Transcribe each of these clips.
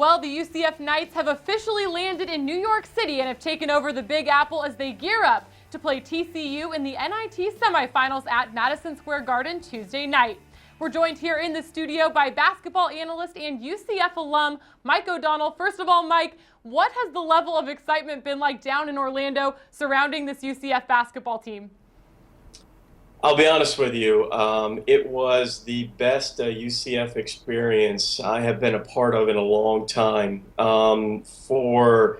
Well, the UCF Knights have officially landed in New York City and have taken over the Big Apple as they gear up to play TCU in the NIT Semifinals at Madison Square Garden Tuesday night. We're joined here in the studio by basketball analyst and UCF alum Mike O'Donnell. First of all, Mike, what has the level of excitement been like down in Orlando surrounding this UCF basketball team? I'll be honest with you, it was the best UCF experience I have been a part of in a long time. For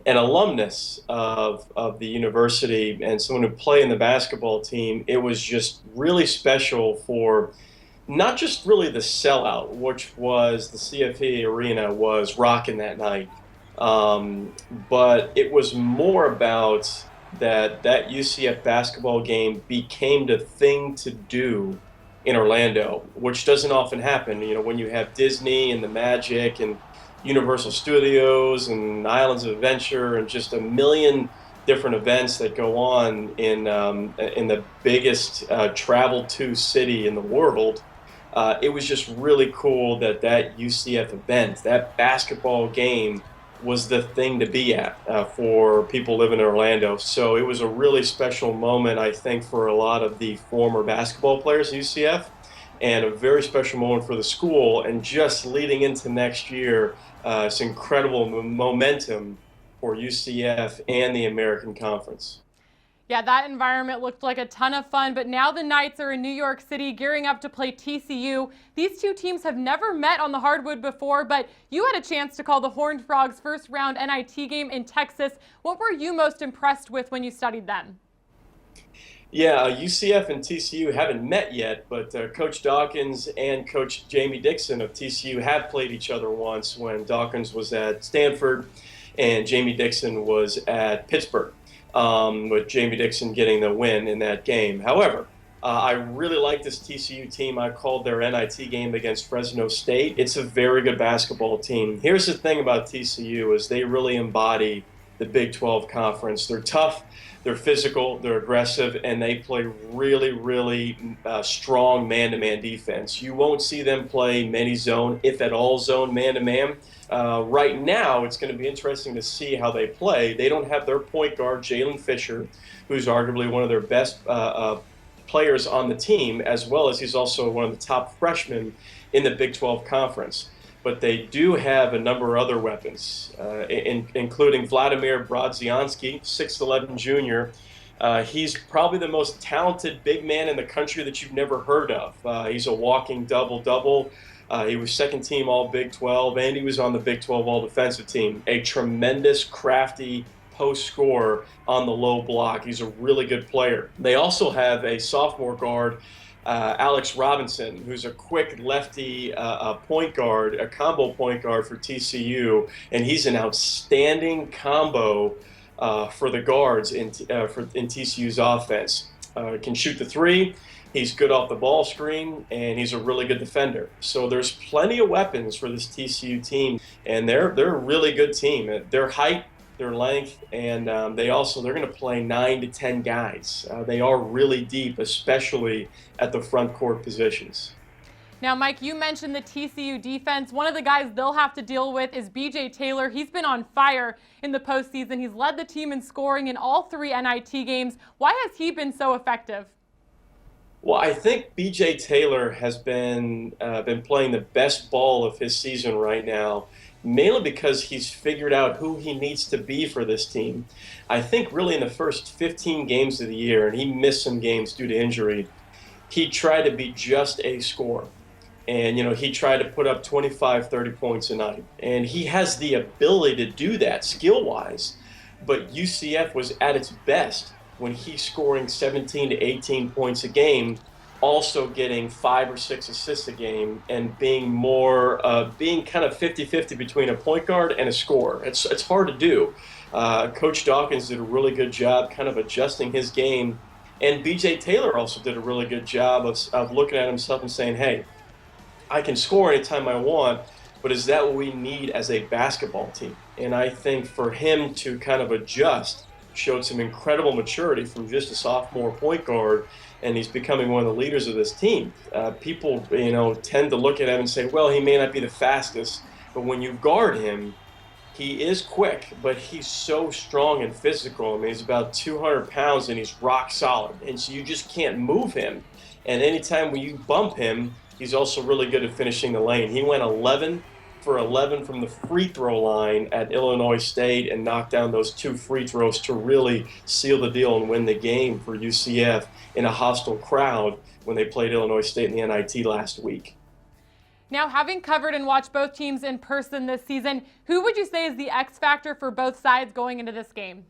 an alumnus of the university and someone who played in the basketball team, it was just really special for not just really the sellout, which was the CFE Arena was rocking that night, but it was more about that UCF basketball game became the thing to do in Orlando, which doesn't often happen. You know, when you have Disney and the Magic and Universal Studios and Islands of Adventure and just a million different events that go on in the biggest traveled to city in the world. It was just really cool that UCF event, that basketball game, was the thing to be at for people living in Orlando. So it was a really special moment, I think, for a lot of the former basketball players at UCF, and a very special moment for the school. And just leading into next year, it's incredible momentum for UCF and the American Conference. Yeah, that environment looked like a ton of fun, but now the Knights are in New York City gearing up to play TCU. These two teams have never met on the hardwood before, but you had a chance to call the Horned Frogs' first round NIT game in Texas. What were you most impressed with when you studied them? Yeah, UCF and TCU haven't met yet, but Coach Dawkins and Coach Jamie Dixon of TCU have played each other once when Dawkins was at Stanford and Jamie Dixon was at Pittsburgh. With Jamie Dixon getting the win in that game. However, I really like this TCU team. I called their NIT game against Fresno State. It's a very good basketball team. Here's the thing about TCU is they really embody the Big 12 conference. They're tough, they're physical, they're aggressive, and they play really strong man-to-man defense. You won't see them play many zone, if at all zone, man-to-man. Right now, it's going to be interesting to see how they play. They don't have their point guard, Jalen Fisher, who's arguably one of their best players on the team, as well as he's also one of the top freshmen in the Big 12 conference. But they do have a number of other weapons, including Vladimir Brodzianski, 6'11 junior. He's probably the most talented big man in the country that you've never heard of. He's a walking double-double. He was second team all Big 12, and he was on the Big 12 all defensive team. A tremendous, crafty post scorer on the low block. He's a really good player. They also have a sophomore guard, Alex Robinson, who's a quick lefty point guard, a combo point guard for TCU, and he's an outstanding combo for the guards in TCU's offense. Can shoot the three. He's good off the ball screen, and he's a really good defender. So there's plenty of weapons for this TCU team, and they're a really good team. Their height, their length, and they're going to play 9 to 10 guys. They are really deep, especially at the front court positions. Now, Mike, you mentioned the TCU defense. One of the guys they'll have to deal with is B.J. Taylor. He's been on fire in the postseason. He's led the team in scoring in all 3 NIT games. Why has he been so effective? Well, I think B.J. Taylor has been playing the best ball of his season right now, mainly because he's figured out who he needs to be for this team. I think really in the first 15 games of the year, and he missed some games due to injury, he tried to be just a scorer. And, you know, he tried to put up 25, 30 points a night. And he has the ability to do that skill-wise, but UCF was at its best when he's scoring 17 to 18 points a game, also getting 5 or 6 assists a game, and being being kind of 50-50 between a point guard and a scorer. It's hard to do. Coach Dawkins did a really good job kind of adjusting his game, and B.J. Taylor also did a really good job of looking at himself and saying, hey, I can score anytime I want, but is that what we need as a basketball team? And I think for him to kind of adjust showed some incredible maturity from just a sophomore point guard, and he's becoming one of the leaders of this team. People, tend to look at him and say, well, he may not be the fastest, But when you guard him, he is quick, but he's so strong and physical. I mean, he's about 200 pounds and he's rock solid. And so you just can't move him. And anytime when you bump him, he's also really good at finishing the lane. He went 11 for 11 from the free throw line at Illinois State and knocked down those 2 free throws to really seal the deal and win the game for UCF in a hostile crowd when they played Illinois State in the NIT last week. Now, having covered and watched both teams in person this season, who would you say is the X factor for both sides going into this game?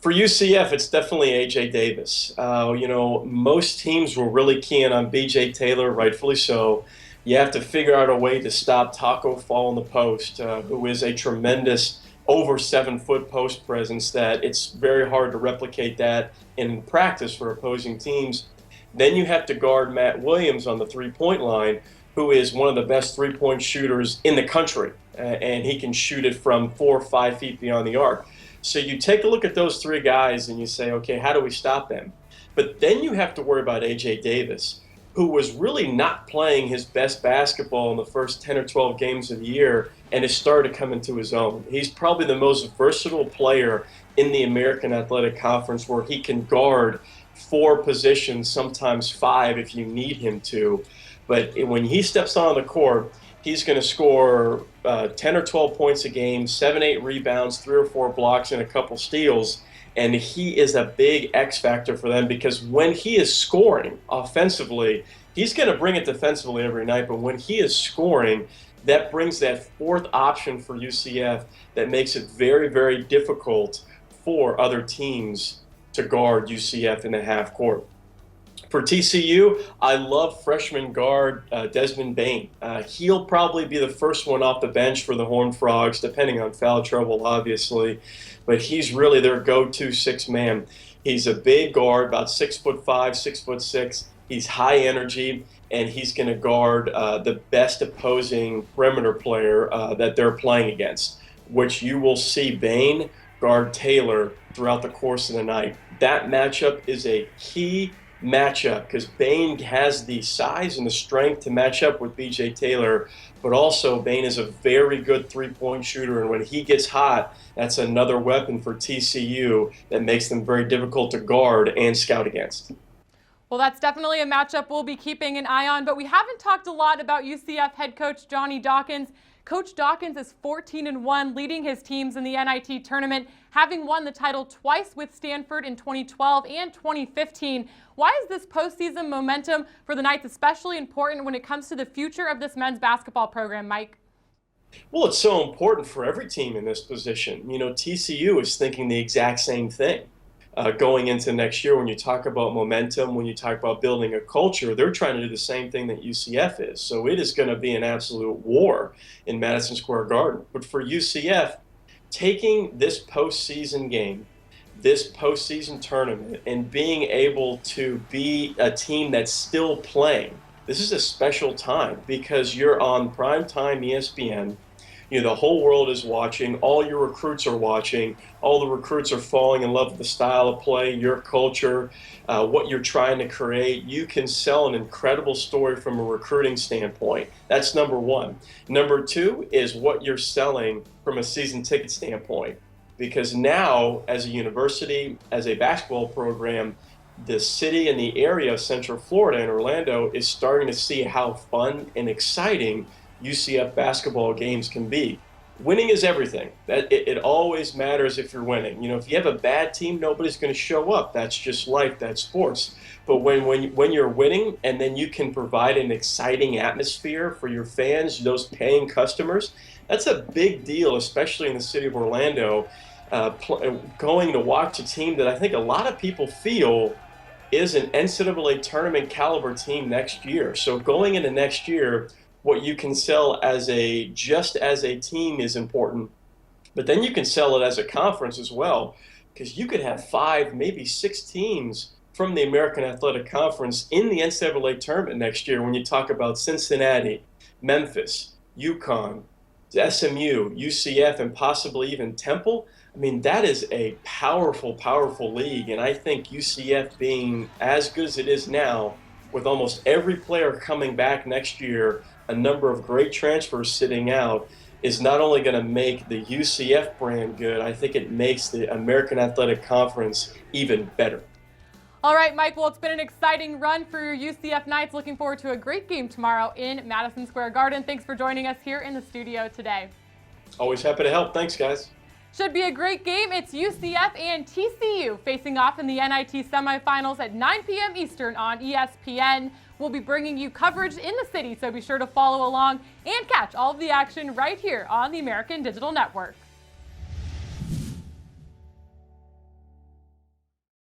For UCF, it's definitely A.J. Davis. Most teams were really keying on B.J. Taylor, rightfully so. You have to figure out a way to stop Taco Fall in the post, who is a tremendous over 7-foot post presence that it's very hard to replicate that in practice for opposing teams. Then you have to guard Matt Williams on the three-point line, who is one of the best three-point shooters in the country, and he can shoot it from 4 or 5 feet beyond the arc. So you take a look at those 3 guys and you say, okay, how do we stop them? But then you have to worry about A.J. Davis, who was really not playing his best basketball in the first 10 or 12 games of the year and has started to come into his own. He's probably the most versatile player in the American Athletic Conference, where he can guard 4 positions, sometimes 5 if you need him to. But when he steps on the court, he's going to score 10 or 12 points a game, 7, 8 rebounds, 3 or 4 blocks, and a couple steals. And he is a big X factor for them, because when he is scoring offensively, he's going to bring it defensively every night. But when he is scoring, that brings that 4th option for UCF that makes it very, very difficult for other teams to guard UCF in the half court. For TCU, I love freshman guard Desmond Bane. He'll probably be the first one off the bench for the Horned Frogs, depending on foul trouble, obviously. But he's really their go-to 6-man. He's a big guard, about 6'5", 6'6". He's high energy, and he's going to guard the best opposing perimeter player that they're playing against, which you will see Bane guard Taylor throughout the course of the night. That matchup is a key matchup, because Bane has the size and the strength to match up with B.J. Taylor, but also Bane is a very good three-point shooter, and when he gets hot, that's another weapon for TCU that makes them very difficult to guard and scout against. Well, that's definitely a matchup we'll be keeping an eye on, but we haven't talked a lot about UCF head coach Johnny Dawkins. Coach Dawkins is 14-1, leading his teams in the NIT tournament, having won the title twice with Stanford in 2012 and 2015. Why is this postseason momentum for the Knights especially important when it comes to the future of this men's basketball program, Mike? Well, it's so important for every team in this position. TCU is thinking the exact same thing. Going into next year, when you talk about momentum, when you talk about building a culture, they're trying to do the same thing that UCF is. So it is going to be an absolute war in Madison Square Garden. But for UCF, taking this postseason game, this postseason tournament, and being able to be a team that's still playing, this is a special time, because you're on primetime ESPN. The whole world is watching. All your recruits are watching. All the recruits are falling in love with the style of play, your culture, what you're trying to create. You can sell an incredible story from a recruiting standpoint. That's number one. Number two is what you're selling from a season ticket standpoint. Because now, as a university, as a basketball program, the city and the area of Central Florida and Orlando is starting to see how fun and exciting UCF basketball games can be. Winning is everything. It always matters if you're winning. If you have a bad team, nobody's going to show up. That's just life. That's sports. But when you're winning, and then you can provide an exciting atmosphere for your fans, those paying customers, that's a big deal, especially in the city of Orlando. Going to watch a team that I think a lot of people feel is an NCAA tournament caliber team next year. So going into next year, what you can sell just as a team is important, but then you can sell it as a conference as well, because you could have 5, maybe 6 teams from the American Athletic Conference in the NCAA tournament next year. When you talk about Cincinnati, Memphis, UConn, SMU, UCF, and possibly even Temple, that is a powerful, powerful league. And I think UCF being as good as it is now, with almost every player coming back next year, a number of great transfers sitting out is not only going to make the UCF brand good, I think it makes the American Athletic Conference even better. All right, Mike, well, it's been an exciting run for your UCF Knights. Looking forward to a great game tomorrow in Madison Square Garden. Thanks for joining us here in the studio today. Always happy to help. Thanks, guys. Should be a great game. It's UCF and TCU facing off in the NIT Semifinals at 9 p.m. Eastern on ESPN. We'll be bringing you coverage in the city, so be sure to follow along and catch all of the action right here on the American Digital Network.